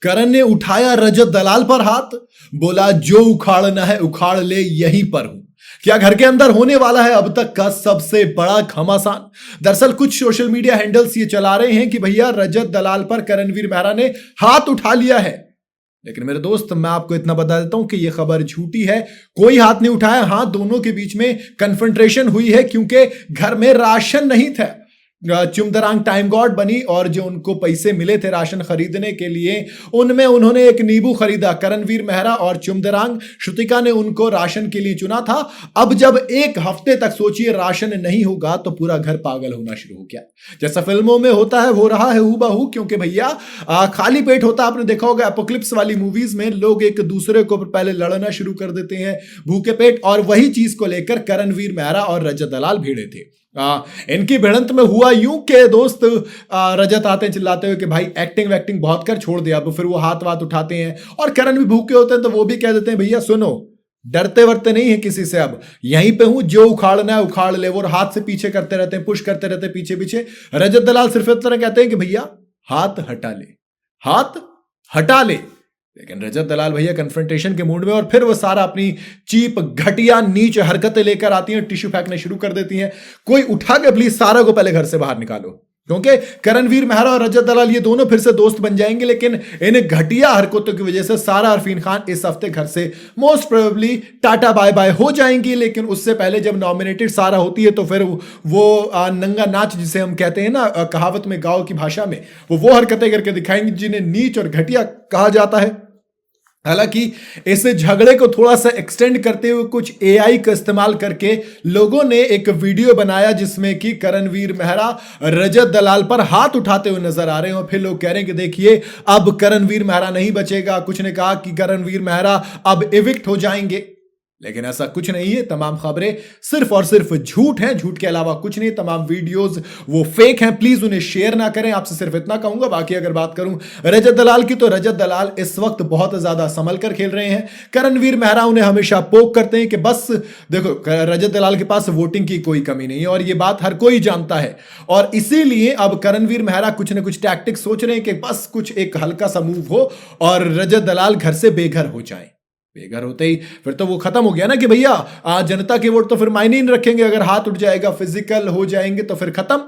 करण ने उठाया रजत दलाल पर हाथ, बोला जो उखाड़ना है उखाड़ ले, यहीं पर हूं। क्या घर के अंदर होने वाला है अब तक का सबसे बड़ा घमासान? दरअसल कुछ सोशल मीडिया हैंडल्स ये चला रहे हैं कि भैया रजत दलाल पर करणवीर मेहरा ने हाथ उठा लिया है, लेकिन मेरे दोस्त मैं आपको इतना बता देता हूं कि यह खबर झूठी है। कोई हाथ नहीं उठाया। हां, दोनों के बीच में कन्फ्रंटेशन हुई है क्योंकि घर में राशन नहीं था। चुमदरांग टाइम गॉड बनी और जो उनको पैसे मिले थे राशन खरीदने के लिए, उनमें उन्होंने एक नींबू खरीदा। करणवीर मेहरा और चुमदरांग श्रुतिका ने उनको राशन के लिए चुना था। अब जब एक हफ्ते तक सोचिए राशन नहीं होगा तो पूरा घर पागल होना शुरू हो गया। जैसा फिल्मों में होता है हो रहा है हूबहू, क्योंकि भैया खाली पेट होता, आपने देखा होगा एपोक्लिप्स वाली मूवीज में लोग एक दूसरे को पहले लड़ना शुरू कर देते हैं भूखे पेट, और वही चीज को लेकर करणवीर मेहरा और रजत दलाल भिड़े थे। इनकी भिड़ंत में हुआ यूं के दोस्त रजत आते हैं चिल्लाते हुए कि भाई एक्टिंग वैक्टिंग बहुत कर, छोड़ दिया। अब फिर वो हाथ वाथ उठाते हैं और करण भी भूखे होते हैं तो वो भी कह देते हैं भैया सुनो, डरते वरते नहीं है किसी से, अब यहीं पे हूं, जो उखाड़ना है उखाड़ ले। वो हाथ से पीछे करते रहते हैं, पुश करते रहते हैं पीछे पीछे। रजत दलाल सिर्फ इतना कहते हैं कि भैया हाथ हटा ले, हाथ हटा ले। लेकिन रजत दलाल भैया कन्फ्रंटेशन के मूड में, और फिर वो सारा अपनी चीप घटिया नीच हरकतें लेकर आती हैं, टिश्यू फेंकने शुरू कर देती हैं। कोई उठा के प्लीज सारा को पहले घर से बाहर निकालो, क्योंकि करणवीर मेहरा और रजत दलाल ये दोनों फिर से दोस्त बन जाएंगे। लेकिन इन घटिया हरकतों की वजह से सारा अरफीन खान इस हफ्ते घर से most probably tata bye bye हो जाएंगी। लेकिन उससे पहले जब नॉमिनेटेड सारा होती है तो फिर वो नंगा नाच जिसे हम कहते हैं ना कहावत में, गांव की भाषा में, वो हरकतें करके दिखाएंगे जिन्हें नीच और घटिया कहा जाता है। हालांकि इस झगड़े को थोड़ा सा एक्सटेंड करते हुए कुछ एआई का इस्तेमाल करके लोगों ने एक वीडियो बनाया जिसमें कि करणवीर मेहरा रजत दलाल पर हाथ उठाते हुए नजर आ रहे हैं, और फिर लोग कह रहे हैं कि देखिए अब करणवीर मेहरा नहीं बचेगा। कुछ ने कहा कि करणवीर मेहरा अब इविक्ट हो जाएंगे, लेकिन ऐसा कुछ नहीं है। तमाम खबरें सिर्फ और सिर्फ झूठ हैं, झूठ के अलावा कुछ नहीं। तमाम वीडियोस वो फेक हैं, प्लीज उन्हें शेयर ना करें, आपसे सिर्फ इतना कहूंगा। बाकी अगर बात करूं रजत दलाल की, तो रजत दलाल इस वक्त बहुत ज्यादा संभल कर खेल रहे हैं। करणवीर मेहरा उन्हें हमेशा पोक करते हैं कि बस देखो रजत दलाल के पास वोटिंग की कोई कमी नहीं है, और ये बात हर कोई जानता है। और इसीलिए अब करणवीर मेहरा कुछ ना कुछ टैक्टिक सोच रहे हैं कि बस कुछ एक हल्का सा मूव हो और रजत दलाल घर से बेघर हो जाए। बेघर होते ही फिर तो वो खत्म हो गया ना कि भैया जनता के वोट तो फिर मायने नहीं रखेंगे। अगर हाथ उठ जाएगा, फिजिकल हो जाएंगे तो फिर खत्म,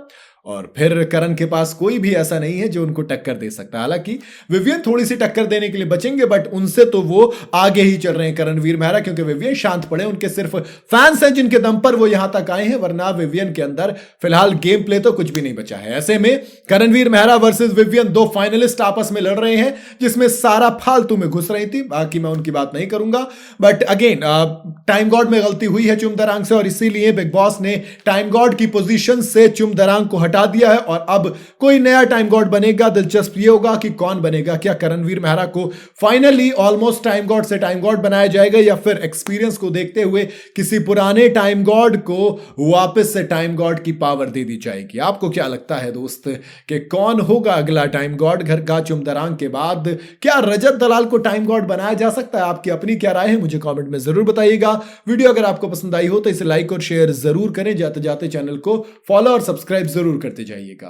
और फिर करण के पास कोई भी ऐसा नहीं है जो उनको टक्कर दे सकता। हालांकि विवियन थोड़ी सी टक्कर देने के लिए बचेंगे, बट उनसे तो वो आगे ही चल रहे हैं करणवीर मेहरा, क्योंकि विवियन शांत पड़े। उनके सिर्फ फैंस हैं जिनके दम पर वो यहां तक आए हैं, वरना विवियन के अंदर फिलहाल गेम प्ले तो कुछ भी नहीं बचा है। ऐसे में करणवीर मेहरा वर्सेस विवियन, दो फाइनलिस्ट आपस में लड़ रहे हैं, जिसमें सारा फालतू में घुस रही थी। बाकी मैं उनकी बात नहीं करूंगा, बट अगेन टाइम गॉड में गलती हुई है चुमदरांग से, और इसीलिए बिग बॉस ने टाइम गॉड की पोजीशन से चुमदरांग को हटा दिया है। और अब कोई नया टाइम गॉड बनेगा। दिलचस्प ये होगा कि कौन बनेगा। क्या करणवीर मेहरा को फाइनली ऑलमोस्ट टाइम गॉड से टाइम गॉड बनाया जाएगा, या फिर एक्सपीरियंस को देखते हुए किसी पुराने टाइम गॉड को वापस से टाइम गॉड की पावर दे दी जाएगी? आपको क्या लगता है दोस्त कि कौन होगा अगला टाइम गॉड घर का चुमदरांग के बाद? क्या रजत दलाल को टाइम गॉड बनाया जा सकता है? आपकी अपनी क्या राय है मुझे कमेंट में जरूर बताइएगा। वीडियो अगर आपको पसंद आई हो तो इसे लाइक और शेयर जरूर करें। जाते जाते चैनल को फॉलो और सब्सक्राइब जरूर करते जाइएगा।